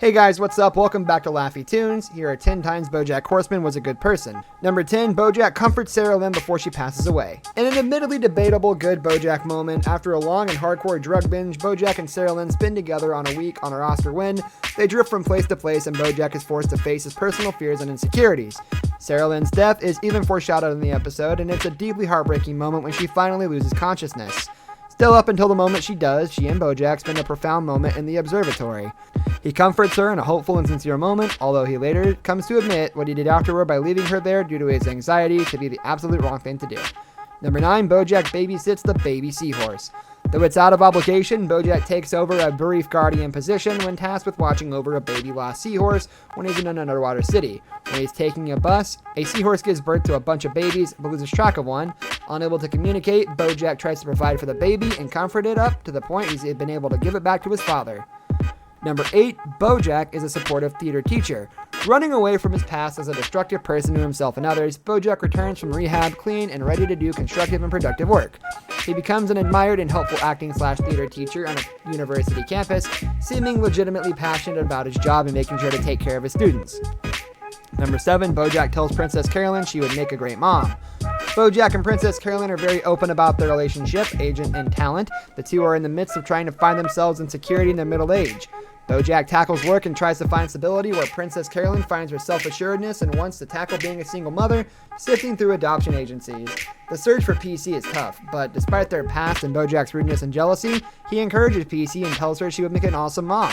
Hey guys, what's up? Welcome back to Laffy Tunes. Here are 10 times BoJack Horseman was a good person. Number 10, BoJack comforts Sarah Lynn before she passes away. In an admittedly debatable good BoJack moment, after a long and hardcore drug binge, BoJack and Sarah Lynn spend together on a week on a roster when they drift from place to place and BoJack is forced to face his personal fears and insecurities. Sarah Lynn's death is even foreshadowed in the episode, and it's a deeply heartbreaking moment when she finally loses consciousness. Still, up until the moment she does, she and BoJack spend a profound moment in the observatory. He comforts her in a hopeful and sincere moment, although he later comes to admit what he did afterward by leaving her there due to his anxiety to be the absolute wrong thing to do. Number 9, BoJack babysits the baby seahorse. Though it's out of obligation, BoJack takes over a brief guardian position when tasked with watching over a baby lost seahorse when he's in an underwater city. When he's taking a bus, a seahorse gives birth to a bunch of babies but loses track of one. Unable to communicate, BoJack tries to provide for the baby and comfort it up to the point he's been able to give it back to his father. Number 8, BoJack is a supportive theater teacher. Running away from his past as a destructive person to himself and others, BoJack returns from rehab clean and ready to do constructive and productive work. He becomes an admired and helpful acting/theater teacher on a university campus, seeming legitimately passionate about his job and making sure to take care of his students. Number 7, BoJack tells Princess Carolyn she would make a great mom. BoJack and Princess Carolyn are very open about their relationship, age and talent. The two are in the midst of trying to find themselves in security in their middle age. BoJack tackles work and tries to find stability, where Princess Carolyn finds her self-assuredness and wants to tackle being a single mother, sifting through adoption agencies. The search for PC is tough, but despite their past and BoJack's rudeness and jealousy, he encourages PC and tells her she would make an awesome mom.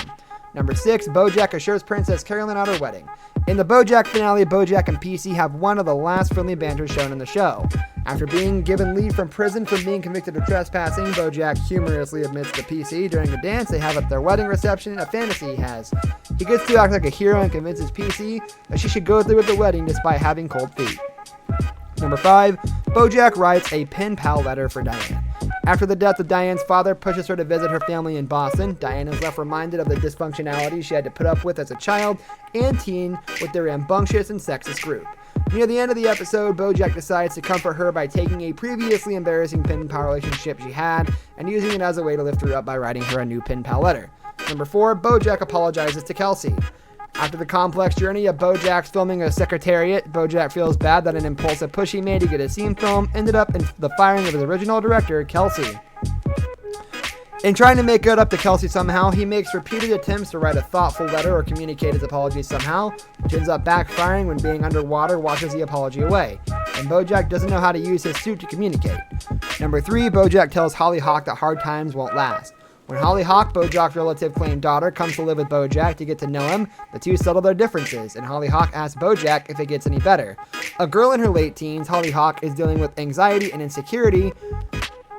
Number 6, BoJack assures Princess Carolyn at her wedding. In the BoJack finale, BoJack and PC have one of the last friendly banters shown in the show. After being given leave from prison for being convicted of trespassing, BoJack humorously admits to PC during a dance they have at their wedding reception a fantasy he has. He gets to act like a hero and convinces PC that she should go through with the wedding despite having cold feet. Number 5, BoJack writes a pen pal letter for Diane. After the death of Diane's father pushes her to visit her family in Boston, Diane is left reminded of the dysfunctionality she had to put up with as a child and teen with their rambunctious and sexist group. Near the end of the episode, BoJack decides to comfort her by taking a previously embarrassing pen pal relationship she had and using it as a way to lift her up by writing her a new pen pal letter. Number 4, BoJack apologizes to Kelsey. After the complex journey of BoJack's filming a secretariat, BoJack feels bad that an impulsive push he made to get a scene film ended up in the firing of his original director, Kelsey. In trying to make good up to Kelsey somehow, he makes repeated attempts to write a thoughtful letter or communicate his apologies somehow, which ends up backfiring when being underwater washes the apology away, and BoJack doesn't know how to use his suit to communicate. Number 3, BoJack tells Hollyhock that hard times won't last. When Hollyhock, BoJack's relative claimed daughter, comes to live with BoJack to get to know him, the two settle their differences, and Hollyhock asks BoJack if it gets any better. A girl in her late teens, Hollyhock is dealing with anxiety and insecurity,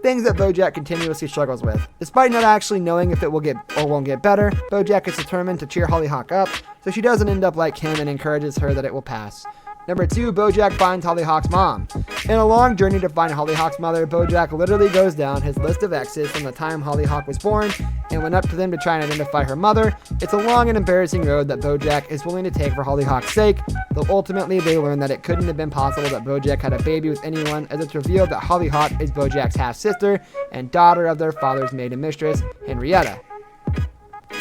things that BoJack continuously struggles with. Despite not actually knowing if it will get or won't get better, BoJack is determined to cheer Hollyhock up, so she doesn't end up like him and encourages her that it will pass. Number 2, BoJack finds Hollyhock's mom. In a long journey to find Hollyhock's mother, BoJack literally goes down his list of exes from the time Hollyhock was born and went up to them to try and identify her mother. It's a long and embarrassing road that BoJack is willing to take for Hollyhock's sake, though ultimately they learn that it couldn't have been possible that BoJack had a baby with anyone, as it's revealed that Hollyhock is BoJack's half-sister and daughter of their father's maiden mistress, Henrietta.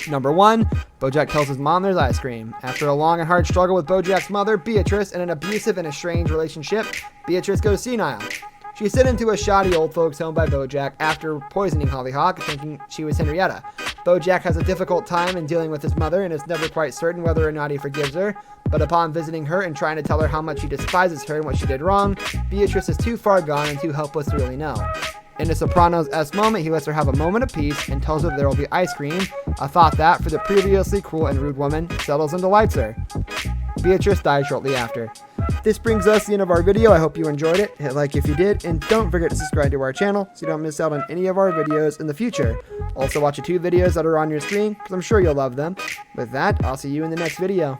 Number 1, BoJack tells his mom there's ice cream. After a long and hard struggle with BoJack's mother, Beatrice, in an abusive and estranged relationship, Beatrice goes senile. She's sent into a shoddy old folks home by BoJack after poisoning Hollyhock, thinking she was Henrietta. BoJack has a difficult time in dealing with his mother and is never quite certain whether or not he forgives her, but upon visiting her and trying to tell her how much he despises her and what she did wrong, Beatrice is too far gone and too helpless to really know. In a Sopranos-esque moment, he lets her have a moment of peace and tells her there will be ice cream, a thought that, for the previously cruel and rude woman, settles and delights her. Beatrice dies shortly after. This brings us to the end of our video. I hope you enjoyed it. Hit like if you did, and don't forget to subscribe to our channel so you don't miss out on any of our videos in the future. Also watch the 2 videos that are on your screen, because I'm sure you'll love them. With that, I'll see you in the next video.